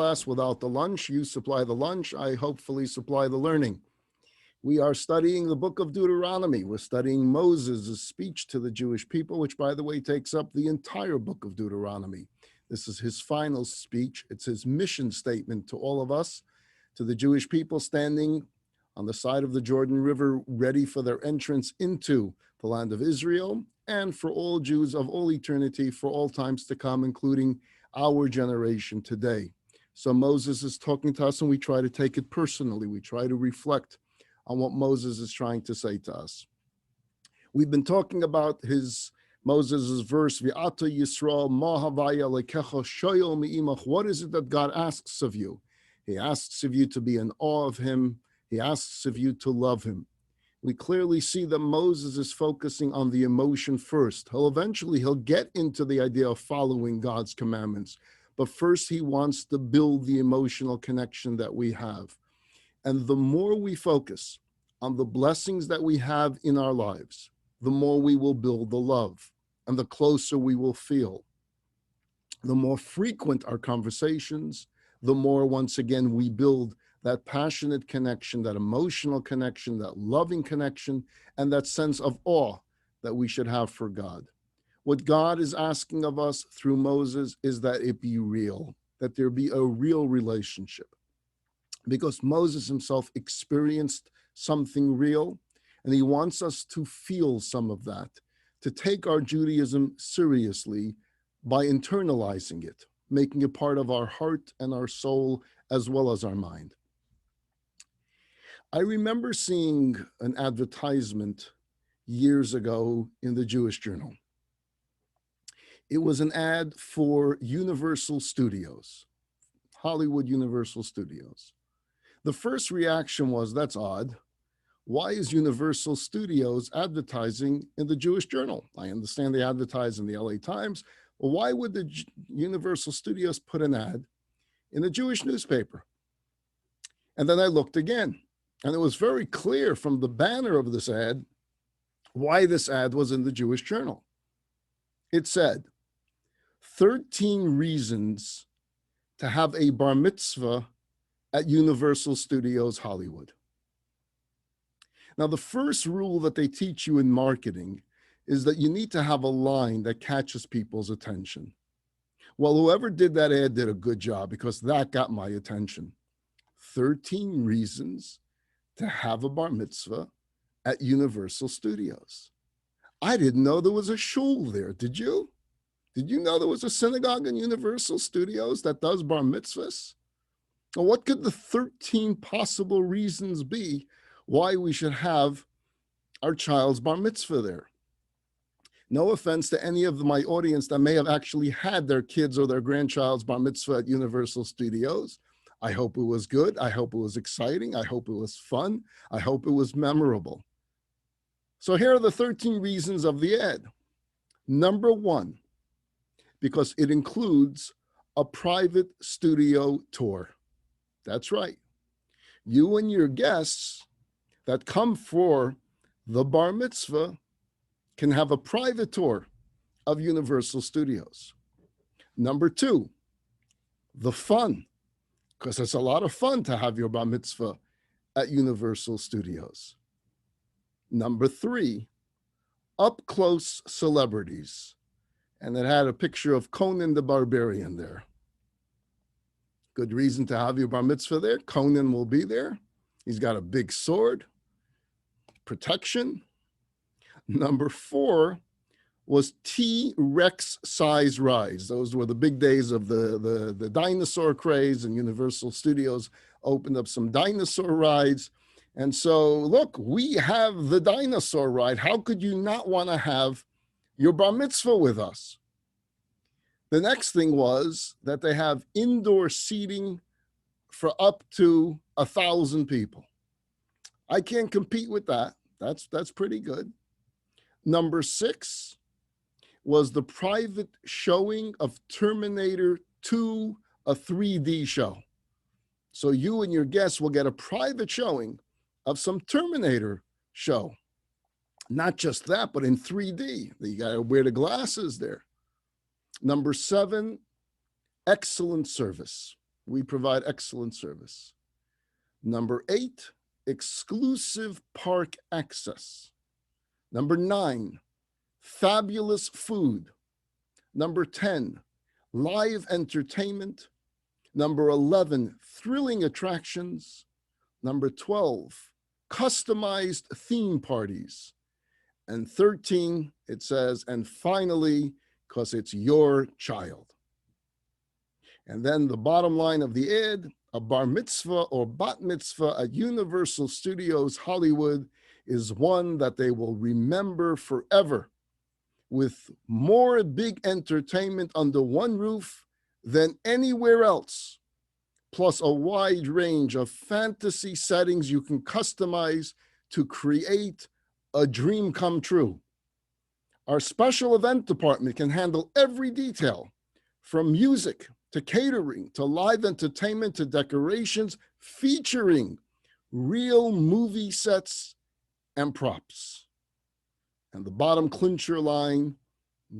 Class without the lunch. You supply the lunch. I hopefully supply the learning. We are studying the book of Deuteronomy. We're studying Moses' speech to the Jewish people, which, by the way, takes up the entire book of Deuteronomy. This is his final speech. It's his mission statement to all of us, to the Jewish people standing on the side of the Jordan River, ready for their entrance into the land of Israel, and for all Jews of all eternity, for all times to come, including our generation today. So Moses is talking to us, and we try to take it personally. We try to reflect on what Moses is trying to say to us. We've been talking about Moses' verse, V'ata Yisrael ma havaya lekecha shoyel mi'imach. What is it that God asks of you? He asks of you to be in awe of him. He asks of you to love him. We clearly see that Moses is focusing on the emotion first. He'll get into the idea of following God's commandments. But first, he wants to build the emotional connection that we have. And the more we focus on the blessings that we have in our lives, the more we will build the love, and the closer we will feel. The more frequent our conversations, the more, once again, we build that passionate connection, that emotional connection, that loving connection, and that sense of awe that we should have for God. What God is asking of us through Moses is that it be real, that there be a real relationship. Because Moses himself experienced something real, and he wants us to feel some of that, to take our Judaism seriously by internalizing it, making it part of our heart and our soul as well as our mind. I remember seeing an advertisement years ago in the Jewish Journal. It was an ad for Universal Studios, Hollywood Universal Studios. The first reaction was, that's odd. Why is Universal Studios advertising in the Jewish Journal? I understand they advertise in the LA Times. Well, why would the Universal Studios put an ad in a Jewish newspaper? And then I looked again, and it was very clear from the banner of this ad why this ad was in the Jewish Journal. It said, 13 reasons to have a bar mitzvah at Universal Studios Hollywood. Now, the first rule that they teach you in marketing is that you need to have a line that catches people's attention. Well, whoever did that ad did a good job, because that got my attention. 13 reasons to have a bar mitzvah at Universal Studios. I didn't know there was a shul there. Did you? Did you know there was a synagogue in Universal Studios that does bar mitzvahs? Well, what could the 13 possible reasons be why we should have our child's bar mitzvah there? No offense to any of my audience that may have actually had their kids or their grandchild's bar mitzvah at Universal Studios. I hope it was good. I hope it was exciting. I hope it was fun. I hope it was memorable. So here are the 13 reasons of the ad. Number one, because it includes a private studio tour. That's right. You and your guests that come for the bar mitzvah can have a private tour of Universal Studios. Number two, the fun, because it's a lot of fun to have your bar mitzvah at Universal Studios. Number three, up-close celebrities. And it had a picture of Conan the Barbarian there. Good reason to have your bar mitzvah there. Conan will be there. He's got a big sword, protection. Number four was T-Rex size rides. Those were the big days of the dinosaur craze, and Universal Studios opened up some dinosaur rides. And so, look, we have the dinosaur ride. How could you not want to have your bar mitzvah with us? The next thing was that they have indoor seating for up to 1,000 people. I can't compete with that. That's pretty good. Number six was the private showing of Terminator 2, a 3D show. So you and your guests will get a private showing of some Terminator show. Not just that, but in 3D. You got to wear the glasses there. Number seven, excellent service. We provide excellent service. Number 8, exclusive park access. Number 9, fabulous food. Number 10, live entertainment. Number 11, thrilling attractions. Number 12, customized theme parties. And 13, it says, and finally, because it's your child. And then the bottom line of the ad, a bar mitzvah or bat mitzvah at Universal Studios Hollywood is one that they will remember forever, with more big entertainment under one roof than anywhere else, plus a wide range of fantasy settings you can customize to create a dream come true. Our special event department can handle every detail, from music to catering to live entertainment to decorations, featuring real movie sets and props. And the bottom clincher line,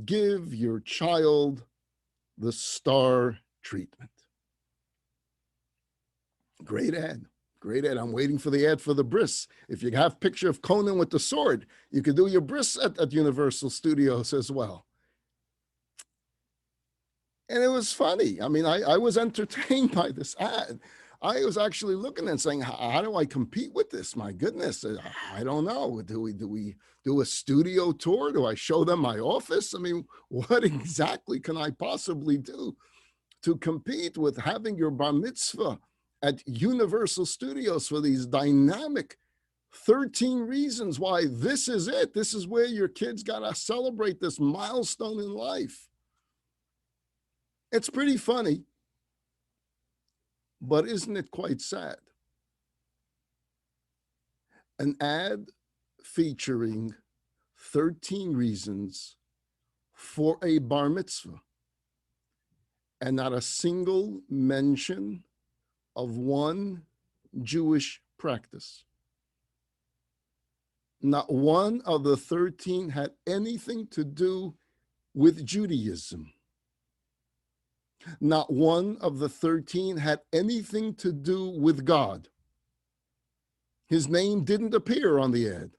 give your child the star treatment. Great ad. Great ad. I'm waiting for the ad for the bris. If you have a picture of Conan with the sword, you could do your bris at Universal Studios as well. And it was funny. I mean, I was entertained by this ad. I was actually looking and saying, how do I compete with this? My goodness, I don't know. Do we do a studio tour? Do I show them my office? I mean, what exactly can I possibly do to compete with having your bar mitzvah at Universal Studios for these dynamic 13 reasons why this is it? This is where your kids got to celebrate this milestone in life. It's pretty funny, but isn't it quite sad? An ad featuring 13 reasons for a bar mitzvah, and not a single mention of one Jewish practice. Not one of the 13 had anything to do with Judaism. Not one of the 13 had anything to do with God. His name didn't appear on the ad.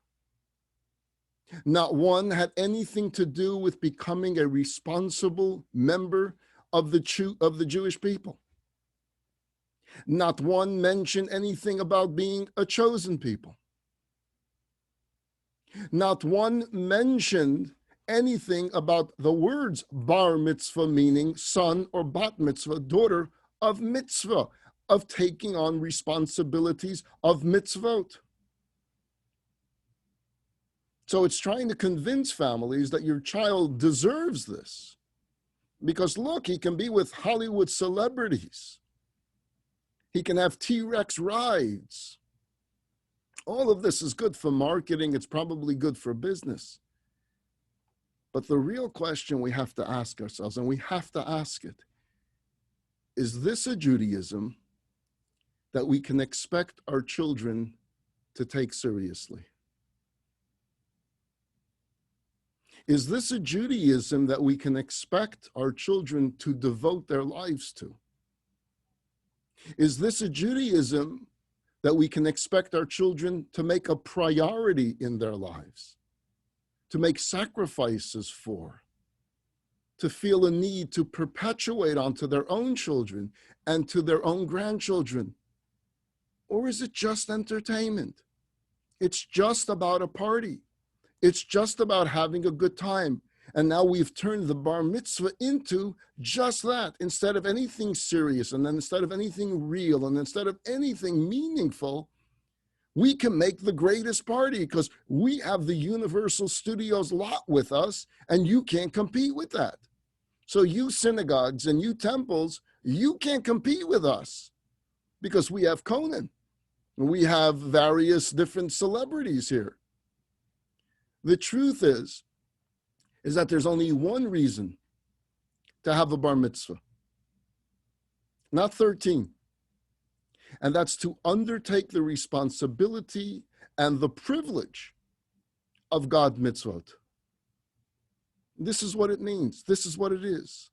Not one had anything to do with becoming a responsible member of the Jewish people. Not one mentioned anything about being a chosen people. Not one mentioned anything about the words bar mitzvah, meaning son, or bat mitzvah, daughter of mitzvah, of taking on responsibilities of mitzvot. So it's trying to convince families that your child deserves this. Because look, he can be with Hollywood celebrities. He can have T-Rex rides. All of this is good for marketing. It's probably good for business. But the real question we have to ask ourselves, and we have to ask it, is this a Judaism that we can expect our children to take seriously? Is this a Judaism that we can expect our children to devote their lives to? Is this a Judaism that we can expect our children to make a priority in their lives, to make sacrifices for, to feel a need to perpetuate onto their own children and to their own grandchildren? Or is it just entertainment? It's just about a party. It's just about having a good time. And now we've turned the bar mitzvah into just that. Instead of anything serious, and then instead of anything real, and instead of anything meaningful, we can make the greatest party because we have the Universal Studios lot with us, and you can't compete with that. So you synagogues and you temples, you can't compete with us because we have Conan. We have various different celebrities here. The truth is that there's only one reason to have a bar mitzvah, not 13. And that's to undertake the responsibility and the privilege of God mitzvot. This is what it means. This is what it is.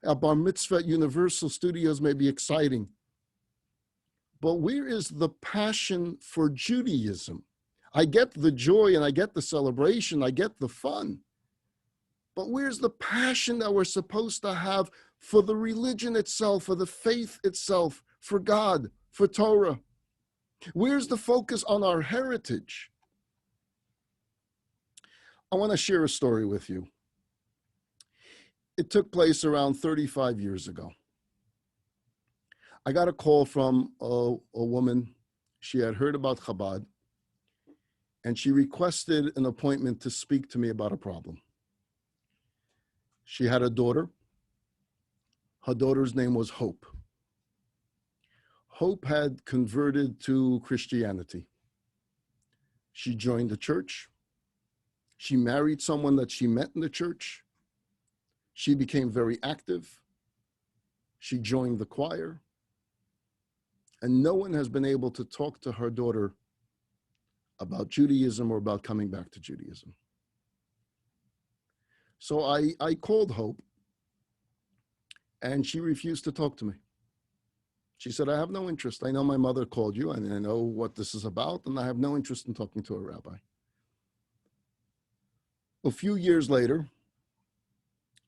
A bar mitzvah at Universal Studios may be exciting, but where is the passion for Judaism? I get the joy and I get the celebration, I get the fun, but where's the passion that we're supposed to have for the religion itself, for the faith itself, for God, for Torah? Where's the focus on our heritage? I want to share a story with you. It took place around 35 years ago. I got a call from a woman. She had heard about Chabad, and she requested an appointment to speak to me about a problem. She had a daughter. Her daughter's name was Hope. Hope had converted to Christianity. She joined the church. She married someone that she met in the church. She became very active. She joined the choir. And no one has been able to talk to her daughter about Judaism or about coming back to Judaism. So I called Hope, and she refused to talk to me. She said, I have no interest. I know my mother called you, and I know what this is about, and I have no interest in talking to a rabbi. A few years later,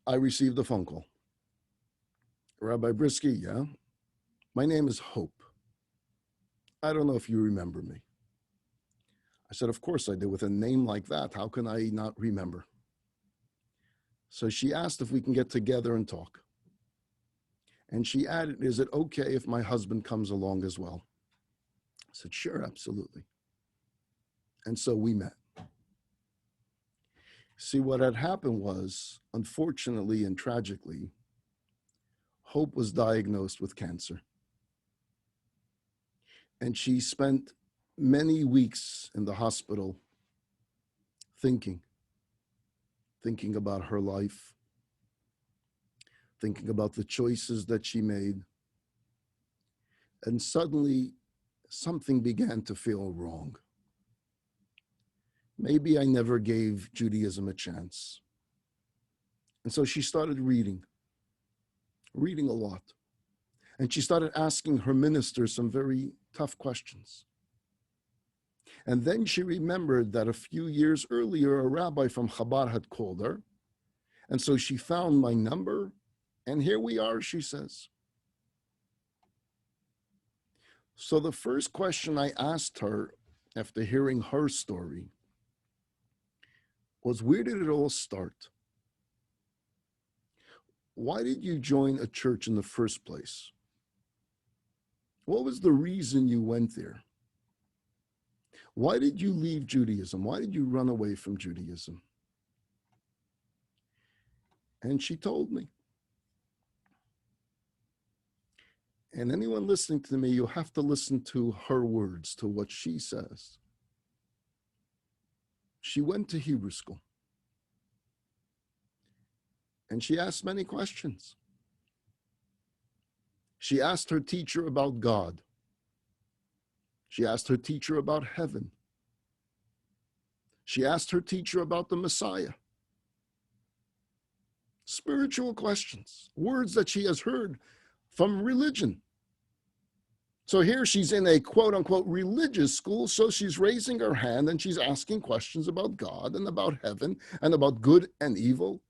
I received a phone call. Rabbi Bryski, yeah? My name is Hope. I don't know if you remember me. I said, of course I do. With a name like that, how can I not remember? So she asked if we can get together and talk. And she added, is it okay if my husband comes along as well? I said, sure, absolutely. And so we met. See, what had happened was, unfortunately and tragically, Hope was diagnosed with cancer. And she spent many weeks in the hospital thinking about her life, thinking about the choices that she made. And suddenly, something began to feel wrong. Maybe I never gave Judaism a chance. And so she started reading a lot. And she started asking her minister some very tough questions. And then she remembered that a few years earlier, a rabbi from Chabad had called her. And so she found my number, and here we are, she says. So the first question I asked her after hearing her story was, where did it all start? Why did you join a church in the first place? What was the reason you went there? Why did you leave Judaism? Why did you run away from Judaism? And she told me. And anyone listening to me, you have to listen to her words, to what she says. She went to Hebrew school. And she asked many questions. She asked her teacher about God. She asked her teacher about heaven. She asked her teacher about the Messiah. Spiritual questions, words that she has heard from religion. So here she's in a quote unquote religious school, so she's raising her hand and she's asking questions about God and about heaven and about good and evil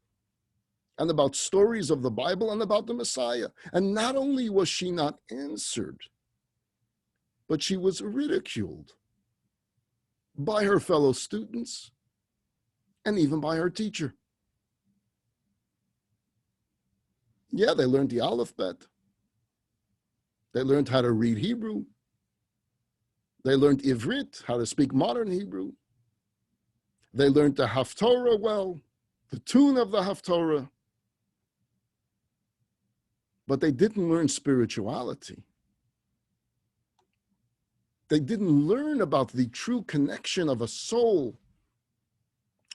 and about stories of the Bible and about the Messiah. And not only was she not answered, but she was ridiculed by her fellow students and even by her teacher. Yeah, they learned the alphabet. They learned how to read Hebrew. They learned Ivrit, how to speak modern Hebrew. They learned the Haftorah well, the tune of the Haftorah. But they didn't learn spirituality. They didn't learn about the true connection of a soul,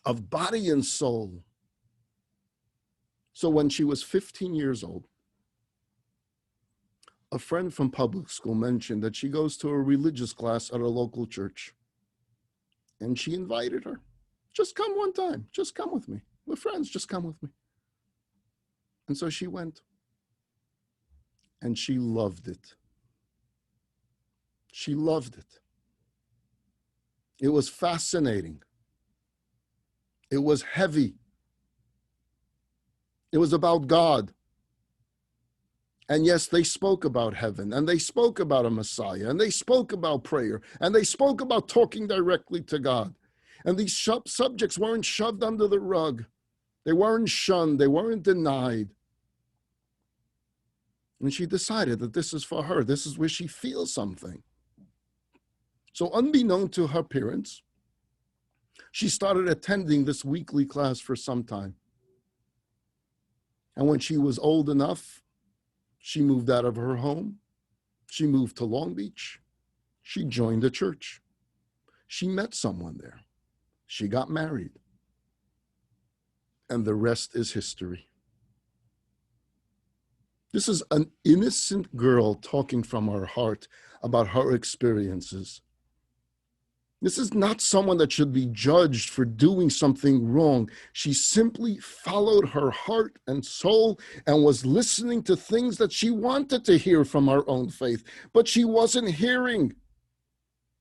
of body and soul. So when she was 15 years old, a friend from public school mentioned that she goes to a religious class at a local church. And she invited her. Just come one time. Just come with me. We're friends. Just come with me. And so she went. And she loved it. She loved it. It was fascinating. It was heavy. It was about God. And yes, they spoke about heaven, and they spoke about a Messiah, and they spoke about prayer, and they spoke about talking directly to God. And these subjects weren't shoved under the rug. They weren't shunned. They weren't denied. And she decided that this is for her. This is where she feels something. So unbeknown to her parents, she started attending this weekly class for some time. And when she was old enough, she moved out of her home. She moved to Long Beach. She joined a church. She met someone there. She got married. And the rest is history. This is an innocent girl talking from her heart about her experiences. This is not someone that should be judged for doing something wrong. She simply followed her heart and soul and was listening to things that she wanted to hear from her own faith, but she wasn't hearing.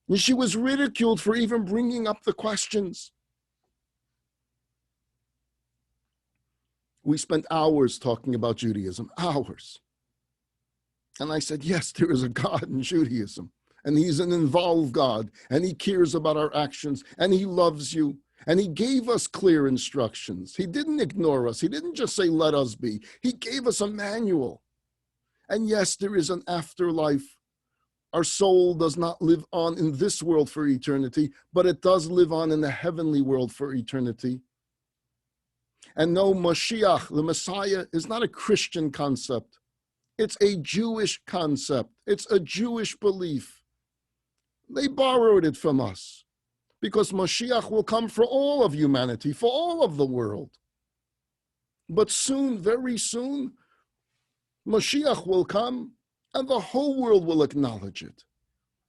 And she was ridiculed for even bringing up the questions. We spent hours talking about Judaism, hours. And I said, yes, there is a God in Judaism. And he's an involved God, and he cares about our actions, and he loves you, and he gave us clear instructions. He didn't ignore us. He didn't just say, let us be. He gave us a manual. And yes, there is an afterlife. Our soul does not live on in this world for eternity, but it does live on in the heavenly world for eternity. And no, Mashiach, the Messiah, is not a Christian concept. It's a Jewish concept. It's a Jewish belief. They borrowed it from us because Mashiach will come for all of humanity, for all of the world. But soon, very soon, Mashiach will come and the whole world will acknowledge it.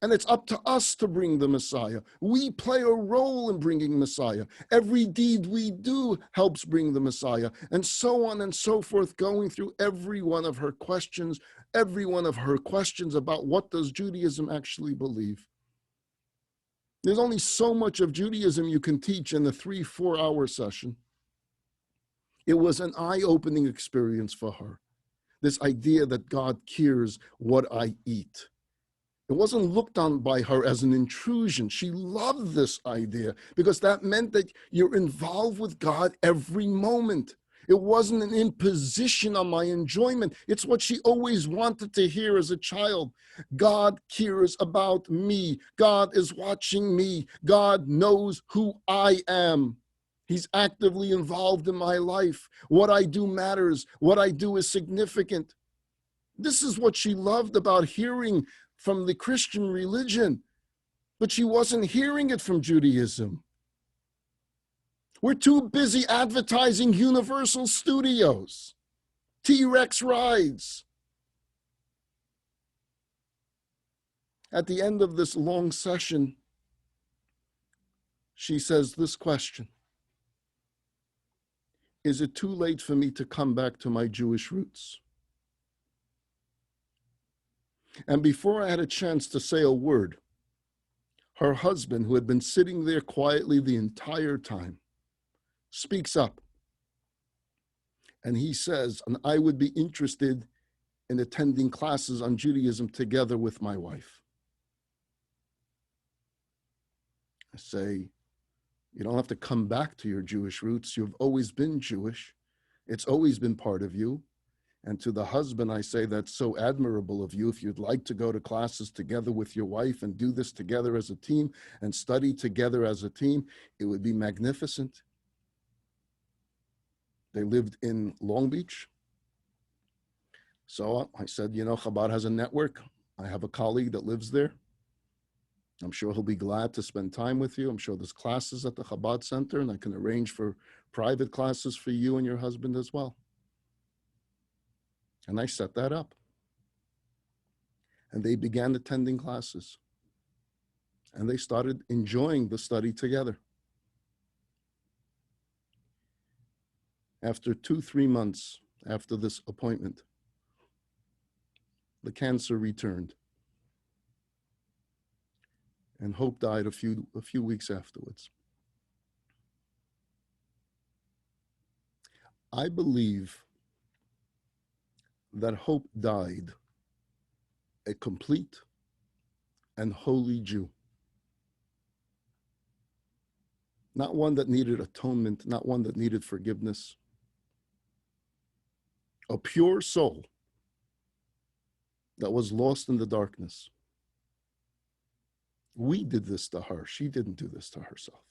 And it's up to us to bring the Messiah. We play a role in bringing Messiah. Every deed we do helps bring the Messiah, and so on and so forth, going through every one of her questions about what does Judaism actually believe. There's only so much of Judaism you can teach in a 3-4 hour session. It was an eye-opening experience for her. This idea that God cares what I eat. It wasn't looked on by her as an intrusion. She loved this idea because that meant that you're involved with God every moment. It wasn't an imposition on my enjoyment. It's what she always wanted to hear as a child. God cares about me. God is watching me. God knows who I am. He's actively involved in my life. What I do matters. What I do is significant. This is what she loved about hearing from the Christian religion, but she wasn't hearing it from Judaism. We're too busy advertising Universal Studios, T-Rex rides. At the end of this long session, she says this question: is it too late for me to come back to my Jewish roots? And before I had a chance to say a word, her husband, who had been sitting there quietly the entire time, speaks up. And he says, and I would be interested in attending classes on Judaism together with my wife. I say, you don't have to come back to your Jewish roots. You've always been Jewish. It's always been part of you. And to the husband, I say, that's so admirable of you. If you'd like to go to classes together with your wife and do this together as a team and study together as a team, it would be magnificent. They lived in Long Beach. So I said, Chabad has a network. I have a colleague that lives there. I'm sure he'll be glad to spend time with you. I'm sure there's classes at the Chabad Center, and I can arrange for private classes for you and your husband as well. And I set that up. And they began attending classes. And they started enjoying the study together. After 2-3 months after this appointment, The cancer returned, and Hope died a few weeks afterwards. I believe that Hope died a complete and holy Jew. Not one that needed atonement, not one that needed forgiveness. A pure soul that was lost in the darkness. We did this to her. She didn't do this to herself.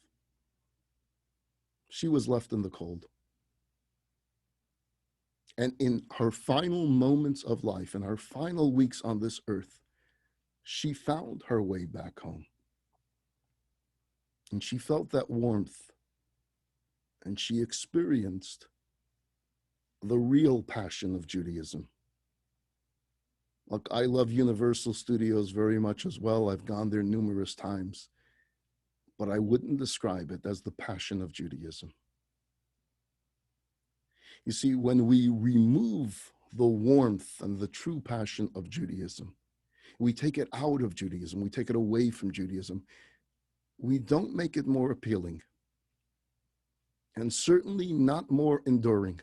She was left in the cold. And in her final moments of life, in her final weeks on this earth, she found her way back home. And she felt that warmth. And she experienced the real passion of Judaism. Look, I love Universal Studios very much as well. I've gone there numerous times. But I wouldn't describe it as the passion of Judaism. You see, when we remove the warmth and the true passion of Judaism, we take it out of Judaism, we take it away from Judaism, we don't make it more appealing, and certainly not more enduring.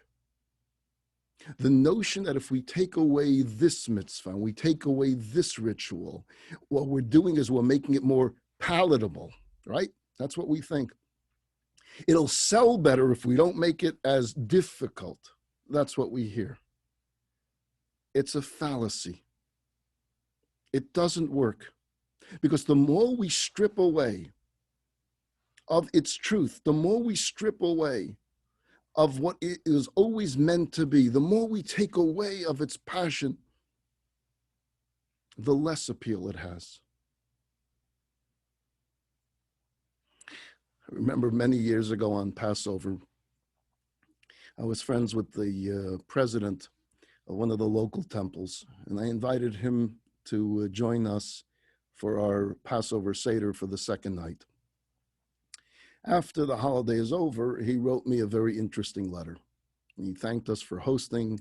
The notion that if we take away this mitzvah, we take away this ritual, what we're doing is we're making it more palatable, right? That's what we think. It'll sell better if we don't make it as difficult. That's what we hear. It's a fallacy. It doesn't work, because the more we strip away of its truth, the more we strip away of what it is always meant to be, the more we take away of its passion, the less appeal it has. I remember many years ago on Passover, I was friends with the president of one of the local temples, and I invited him to join us for our Passover Seder for the second night. After the holiday is over, he wrote me a very interesting letter. He thanked us for hosting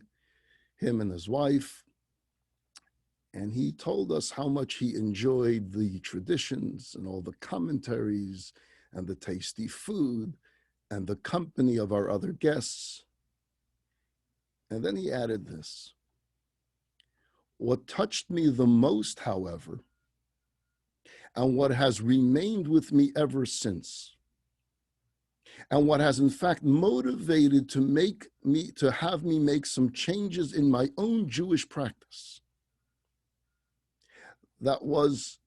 him and his wife, and he told us how much he enjoyed the traditions and all the commentaries and the tasty food and the company of our other guests. And then he added this: what touched me the most, however, and what has remained with me ever since, and what has in fact motivated to have me make some changes in my own Jewish practice, that was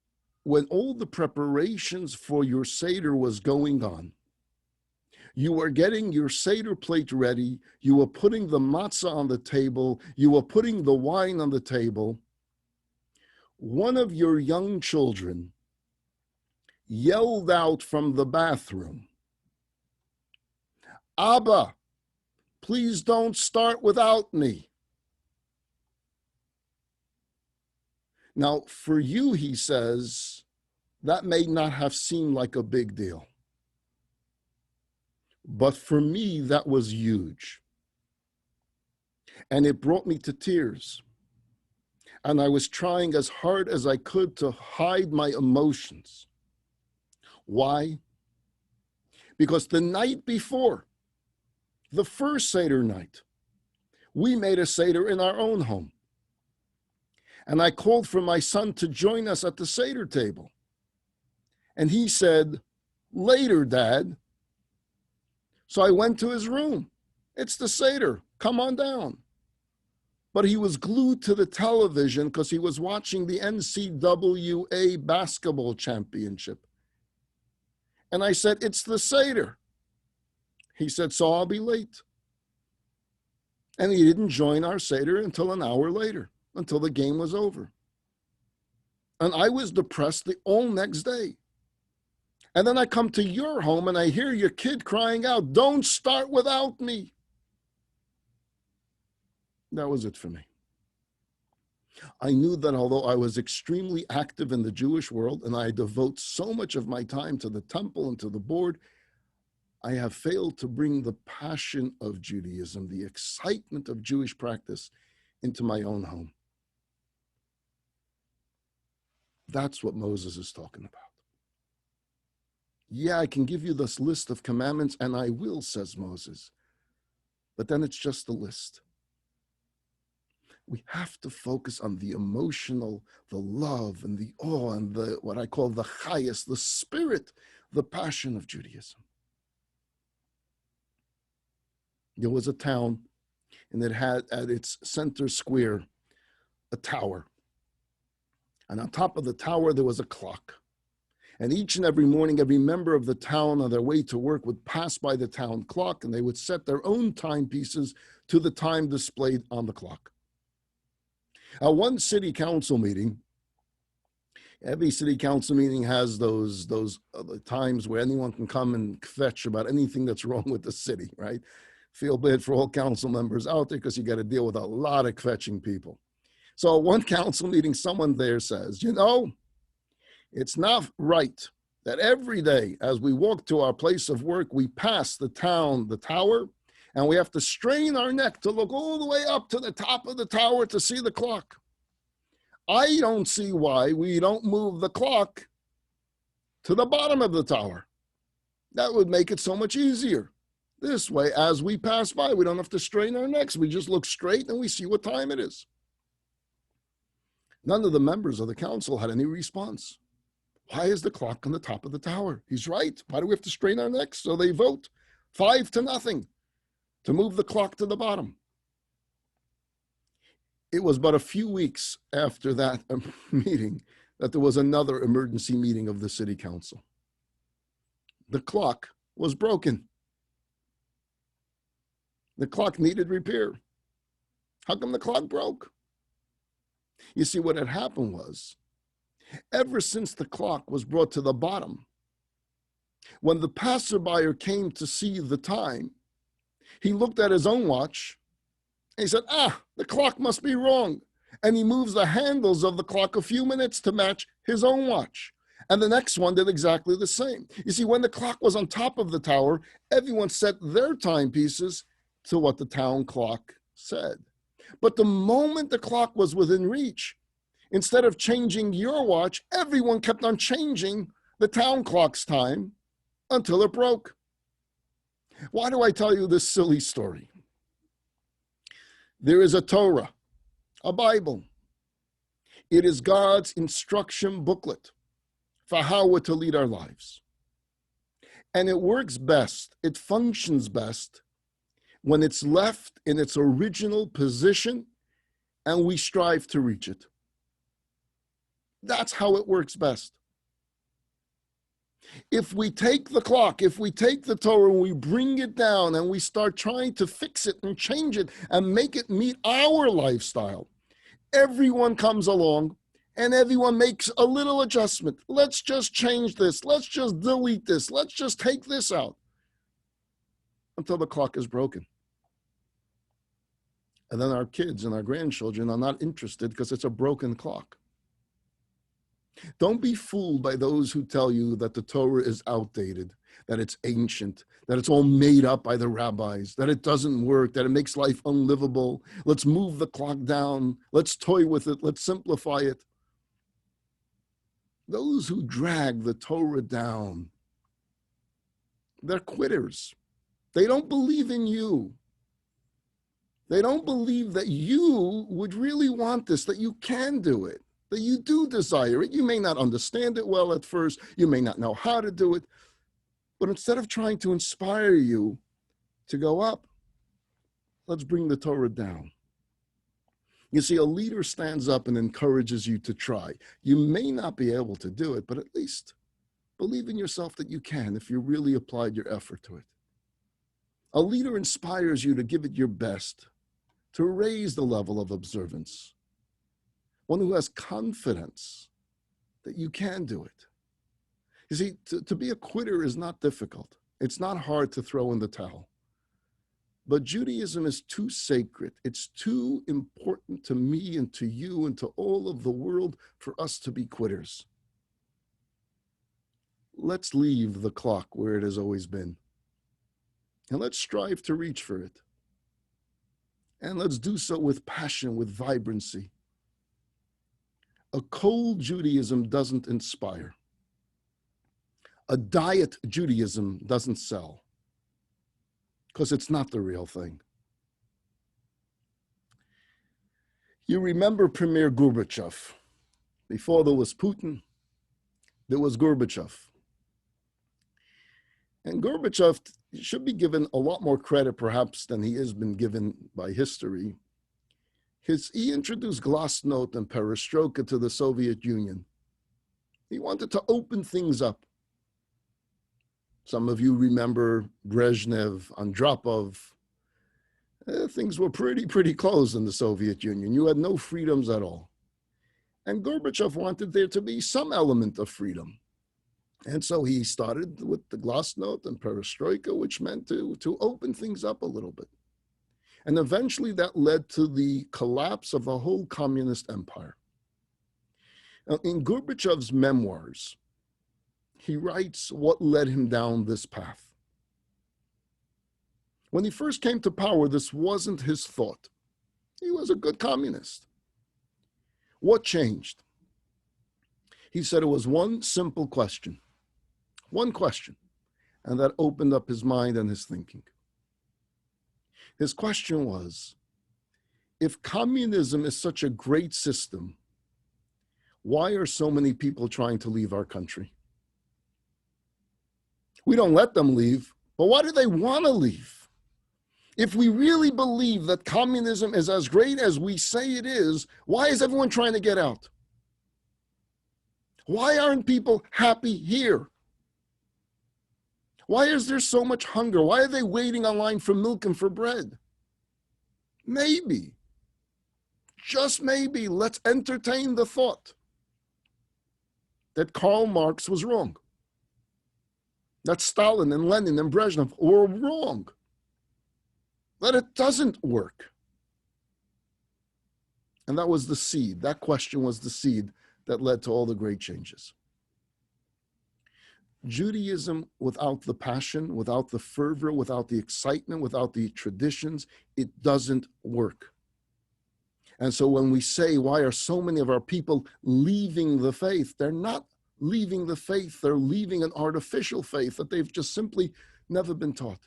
when all the preparations for your Seder was going on. You were getting your Seder plate ready. You were putting the matzah on the table. You were putting the wine on the table. One of your young children yelled out from the bathroom, "Abba, please don't start without me." Now, for you, he says, that may not have seemed like a big deal. But for me, that was huge. And it brought me to tears. And I was trying as hard as I could to hide my emotions. Why? Because the night before, the first Seder night, we made a Seder in our own home. And I called for my son to join us at the Seder table. And he said, "Later, Dad." So I went to his room. "It's the Seder, come on down." But he was glued to the television because he was watching the NCAA basketball championship. And I said, "It's the Seder." He said, "So I'll be late." And he didn't join our Seder until an hour later, until the game was over. And I was depressed the all next day. And then I come to your home and I hear your kid crying out, "Don't start without me." That was it for me. I knew that although I was extremely active in the Jewish world and I devote so much of my time to the temple and to the board, I have failed to bring the passion of Judaism, the excitement of Jewish practice, into my own home. That's what Moses is talking about. Yeah, I can give you this list of commandments, and I will, says Moses. But then it's just a list. We have to focus on the emotional, the love, and the awe, and the what I call the chayas, the spirit, the passion of Judaism. There was a town, and it had at its center square a tower. And on top of the tower, there was a clock. And each and every morning, every member of the town on their way to work would pass by the town clock, and they would set their own timepieces to the time displayed on the clock. At one city council meeting, every city council meeting has those times where anyone can come and fetch about anything that's wrong with the city, right? Feel bad for all council members out there because you got to deal with a lot of fetching people. So at one council meeting, someone there says, it's not right that every day as we walk to our place of work, we pass the tower, and we have to strain our neck to look all the way up to the top of the tower to see the clock. I don't see why we don't move the clock to the bottom of the tower. That would make it so much easier. This way, as we pass by, we don't have to strain our necks. We just look straight and we see what time it is. None of the members of the council had any response. Why is the clock on the top of the tower? He's right. Why do we have to strain our necks? So they vote 5-0 to move the clock to the bottom. It was but a few weeks after that meeting that there was another emergency meeting of the city council. The clock was broken. The clock needed repair. How come the clock broke? You see, what had happened was, ever since the clock was brought to the bottom, when the passerby came to see the time, he looked at his own watch and he said, the clock must be wrong. And he moves the handles of the clock a few minutes to match his own watch. And the next one did exactly the same. You see, when the clock was on top of the tower, everyone set their timepieces to what the town clock said. But the moment the clock was within reach, instead of changing your watch, everyone kept on changing the town clock's time until it broke. Why do I tell you this silly story? There is a Torah, a Bible. It is God's instruction booklet for how we're to lead our lives. And it works best, it functions best when it's left in its original position and we strive to reach it. That's how it works best. If we take the clock, if we take the Torah and we bring it down and we start trying to fix it and change it and make it meet our lifestyle, everyone comes along and everyone makes a little adjustment. Let's just change this. Let's just delete this. Let's just take this out until the clock is broken. And then our kids and our grandchildren are not interested because it's a broken clock. Don't be fooled by those who tell you that the Torah is outdated, that it's ancient, that it's all made up by the rabbis, that it doesn't work, that it makes life unlivable. Let's move the clock down. Let's toy with it. Let's simplify it. Those who drag the Torah down, they're quitters. They don't believe in you. They don't believe that you would really want this, that you can do it, that you do desire it. You may not understand it well at first. You may not know how to do it. But instead of trying to inspire you to go up, let's bring the Torah down. You see, a leader stands up and encourages you to try. You may not be able to do it, but at least believe in yourself that you can if you really applied your effort to it. A leader inspires you to give it your best, to raise the level of observance. One who has confidence that you can do it. You see, to be a quitter is not difficult. It's not hard to throw in the towel. But Judaism is too sacred. It's too important to me and to you and to all of the world for us to be quitters. Let's leave the clock where it has always been. And let's strive to reach for it. And let's do so with passion, with vibrancy. A cold Judaism doesn't inspire. A diet Judaism doesn't sell, because it's not the real thing. You remember Premier Gorbachev. Before there was Putin, there was Gorbachev. And Gorbachev should be given a lot more credit, perhaps, than he has been given by history. He introduced glasnost and perestroika to the Soviet Union. He wanted to open things up. Some of you remember Brezhnev, Andropov. Things were pretty closed in the Soviet Union. You had no freedoms at all. And Gorbachev wanted there to be some element of freedom. And so he started with the glasnost and perestroika, which meant to open things up a little bit. And eventually that led to the collapse of the whole communist empire. Now, in Gorbachev's memoirs, he writes what led him down this path. When he first came to power, this wasn't his thought. He was a good communist. What changed? He said it was one simple question. One question. And that opened up his mind and his thinking. His question was, if communism is such a great system, why are so many people trying to leave our country? We don't let them leave, but why do they want to leave? If we really believe that communism is as great as we say it is, why is everyone trying to get out? Why aren't people happy here? Why is there so much hunger? Why are they waiting online for milk and for bread? Maybe, just maybe, let's entertain the thought that Karl Marx was wrong, that Stalin and Lenin and Brezhnev were wrong, that it doesn't work. And that was the seed. That question was the seed that led to all the great changes. Judaism without the passion, without the fervor, without the excitement, without the traditions, it doesn't work. And so when we say, why are so many of our people leaving the faith? They're not leaving the faith. They're leaving an artificial faith that they've just simply never been taught.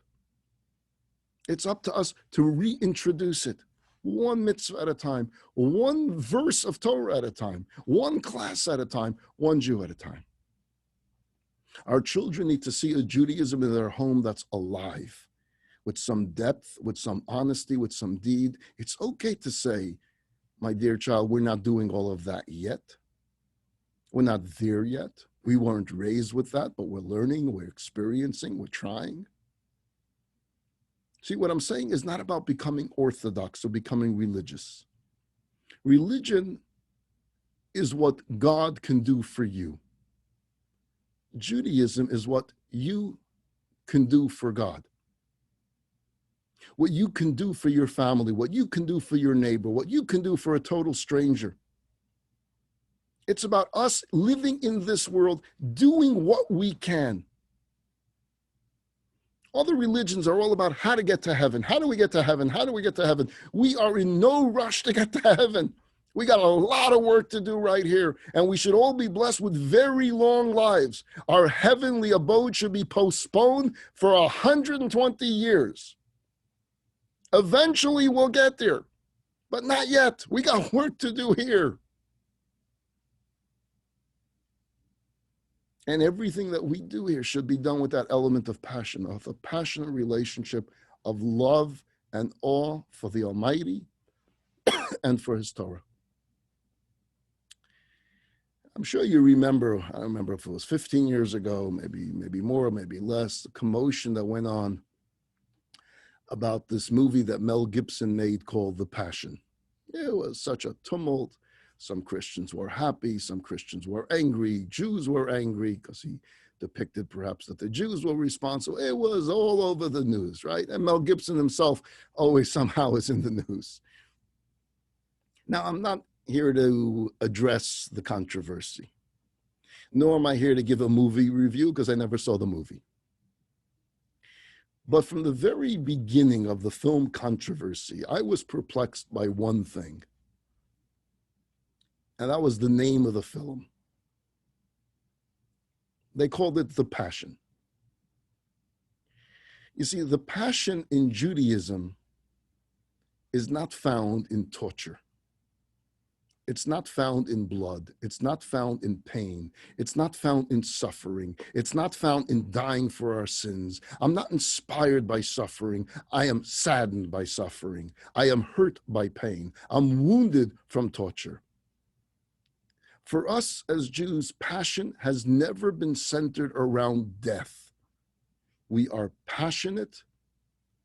It's up to us to reintroduce it, one mitzvah at a time, one verse of Torah at a time, one class at a time, one Jew at a time. Our children need to see a Judaism in their home that's alive, with some depth, with some honesty, with some deed. It's okay to say, my dear child, we're not doing all of that yet. We're not there yet. We weren't raised with that, but we're learning, we're experiencing, we're trying. See, what I'm saying is not about becoming orthodox or becoming religious. Religion is what God can do for you. Judaism is what you can do for God. What you can do for your family, what you can do for your neighbor, what you can do for a total stranger. It's about us living in this world, doing what we can. Other religions are all about how to get to heaven. How do we get to heaven? How do we get to heaven? We are in no rush to get to heaven. We got a lot of work to do right here, and we should all be blessed with very long lives. Our heavenly abode should be postponed for 120 years. Eventually we'll get there, but not yet. We got work to do here. And everything that we do here should be done with that element of passion, of a passionate relationship of love and awe for the Almighty and for His Torah. I'm sure you remember, I don't remember if it was 15 years ago, maybe more, maybe less, the commotion that went on about this movie that Mel Gibson made called The Passion. It was such a tumult. Some Christians were happy, some Christians were angry, Jews were angry because he depicted perhaps that the Jews were responsible. It was all over the news, right? And Mel Gibson himself always somehow is in the news. Now, I'm not here to address the controversy, nor am I here to give a movie review because I never saw the movie. But from the very beginning of the film controversy, I was perplexed by one thing. And that was the name of the film. They called it The Passion. You see, the passion in Judaism is not found in torture. It's not found in blood. It's not found in pain. It's not found in suffering. It's not found in dying for our sins. I'm not inspired by suffering. I am saddened by suffering. I am hurt by pain. I'm wounded from torture. For us as Jews, passion has never been centered around death. We are passionate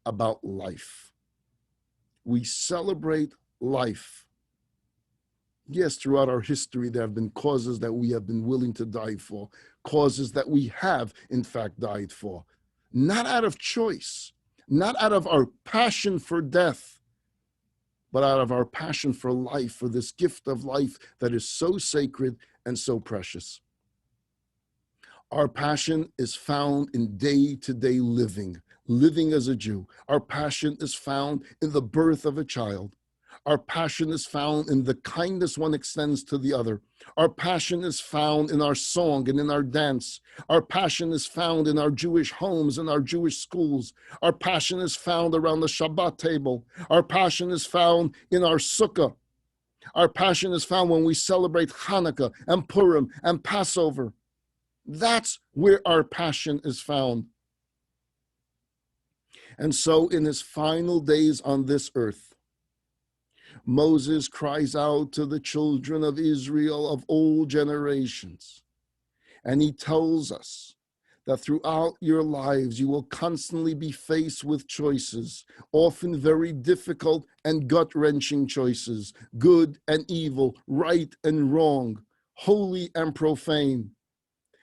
about life. We celebrate life. Yes, throughout our history, there have been causes that we have been willing to die for, causes that we have, in fact, died for. Not out of choice, not out of our passion for death, but out of our passion for life, for this gift of life that is so sacred and so precious. Our passion is found in day-to-day living as a Jew. Our passion is found in the birth of a child. Our passion is found in the kindness one extends to the other. Our passion is found in our song and in our dance. Our passion is found in our Jewish homes and our Jewish schools. Our passion is found around the Shabbat table. Our passion is found in our sukkah. Our passion is found when we celebrate Hanukkah and Purim and Passover. That's where our passion is found. And so in his final days on this earth, Moses cries out to the children of Israel of all generations. And he tells us that throughout your lives, you will constantly be faced with choices, often very difficult and gut-wrenching choices, good and evil, right and wrong, holy and profane.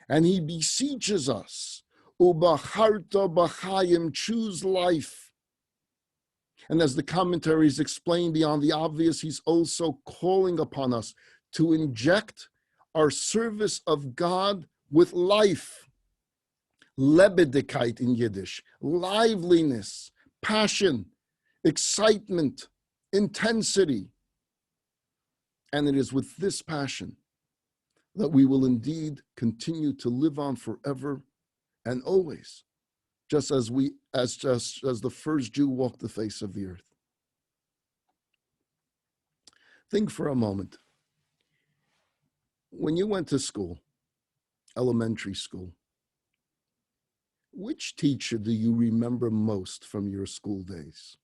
And he beseeches us, Ubacharta b'chaim, choose life. And as the commentaries explain beyond the obvious, he's also calling upon us to inject our service of God with life. Lebendigkeit in Yiddish, liveliness, passion, excitement, intensity. And it is with this passion that we will indeed continue to live on forever and always, just as the first Jew walked the face of the earth. Think for a moment. When you went to school, elementary school, which teacher do you remember most from your school days?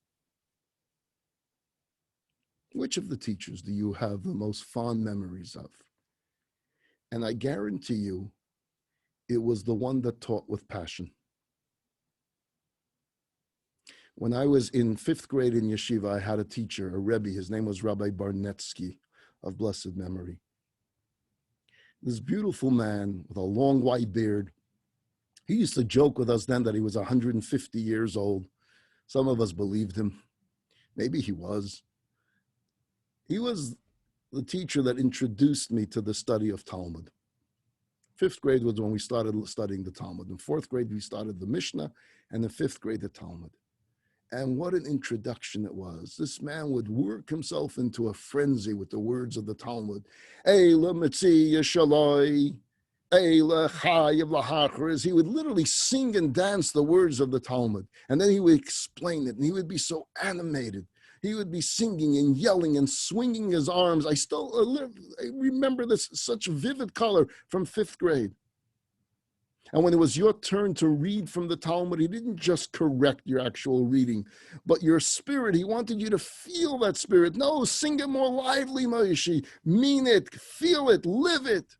Which of the teachers do you have the most fond memories of? And I guarantee you, it was the one that taught with passion. When I was in 5th grade in yeshiva, I had a teacher, a Rebbe. His name was Rabbi Bryski of blessed memory. This beautiful man with a long white beard. He used to joke with us then that he was 150 years old. Some of us believed him. Maybe he was. He was the teacher that introduced me to the study of Talmud. 5th grade was when we started studying the Talmud. In 4th grade, we started the Mishnah, and in 5th grade, the Talmud. And what an introduction it was. This man would work himself into a frenzy with the words of the Talmud. Eila mitzi yeshaloi, eila chayav lahachris. He would literally sing and dance the words of the Talmud. And then he would explain it, and he would be so animated. He would be singing and yelling and swinging his arms. I remember this, such vivid color from 5th grade. And when it was your turn to read from the Talmud, he didn't just correct your actual reading, but your spirit. He wanted you to feel that spirit. No, sing it more lively, Moshe. Mean it, feel it, live it.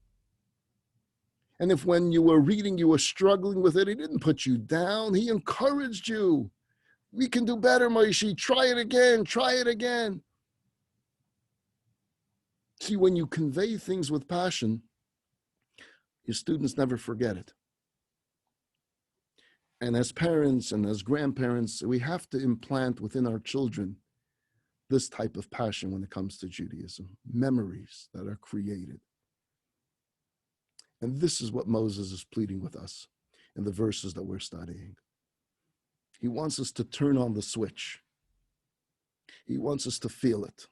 And if when you were reading, you were struggling with it, he didn't put you down. He encouraged you. We can do better, Moshe. Try it again. Try it again. See, when you convey things with passion, your students never forget it. And as parents and as grandparents, we have to implant within our children this type of passion when it comes to Judaism, memories that are created. And this is what Moses is pleading with us in the verses that we're studying. He wants us to turn on the switch. He wants us to feel it,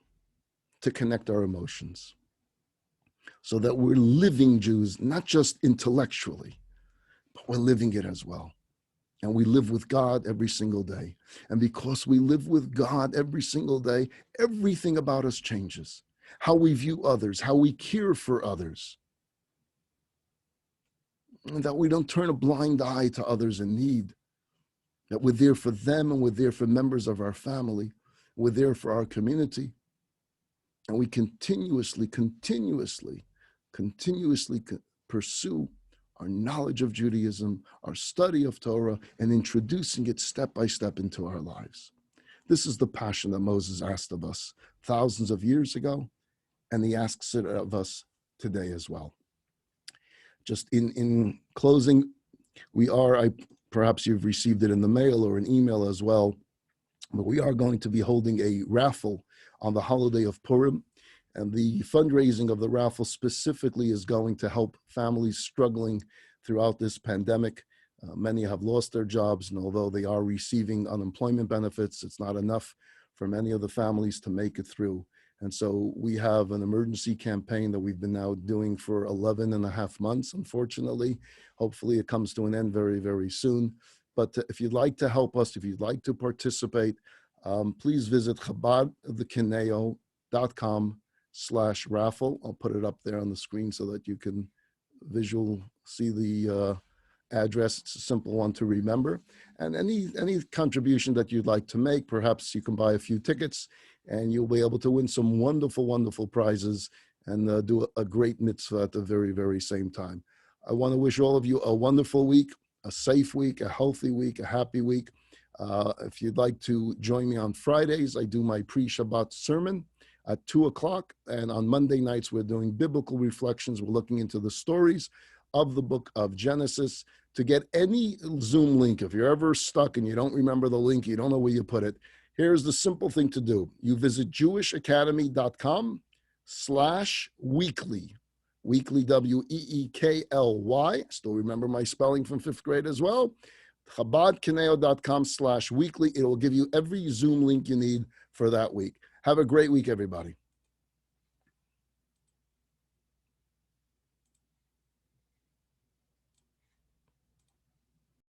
to connect our emotions. so that we're living Jews, not just intellectually, but we're living it as well. And we live with God every single day. And because we live with God every single day, everything about us changes. How we view others, how we care for others. And that we don't turn a blind eye to others in need. That we're there for them, and we're there for members of our family. We're there for our community. And we continuously pursue our knowledge of Judaism, our study of Torah, and introducing it step by step into our lives. This is the passion that Moses asked of us thousands of years ago, and he asks it of us today as well. Just in closing, perhaps you've received it in the mail or an email as well, but we are going to be holding a raffle on the holiday of Purim. And the fundraising of the raffle specifically is going to help families struggling throughout this pandemic. Many have lost their jobs, and although they are receiving unemployment benefits, it's not enough for many of the families to make it through. And so we have an emergency campaign that we've been now doing for 11 and a half months, unfortunately. Hopefully it comes to an end very, very soon. But if you'd like to help us, if you'd like to participate, please visit chabad.conejo.com/raffle. I'll put it up there on the screen so that you can see the address. It's a simple one to remember. And any contribution that you'd like to make, perhaps you can buy a few tickets and you'll be able to win some wonderful, wonderful prizes and do a great mitzvah at the very, very same time. I want to wish all of you a wonderful week, a safe week, a healthy week, a happy week. If you'd like to join me on Fridays, I do my pre-Shabbat sermon at 2:00. And on Monday nights, we're doing biblical reflections. We're looking into the stories of the book of Genesis. To get any Zoom link, if you're ever stuck and you don't remember the link, you don't know where you put it, here's the simple thing to do. You visit jewishacademy.com/weekly. Weekly, WEEKLY. Still remember my spelling from 5th grade as well. Chabadconejo.com/weekly. It will give you every Zoom link you need for that week. Have a great week, everybody.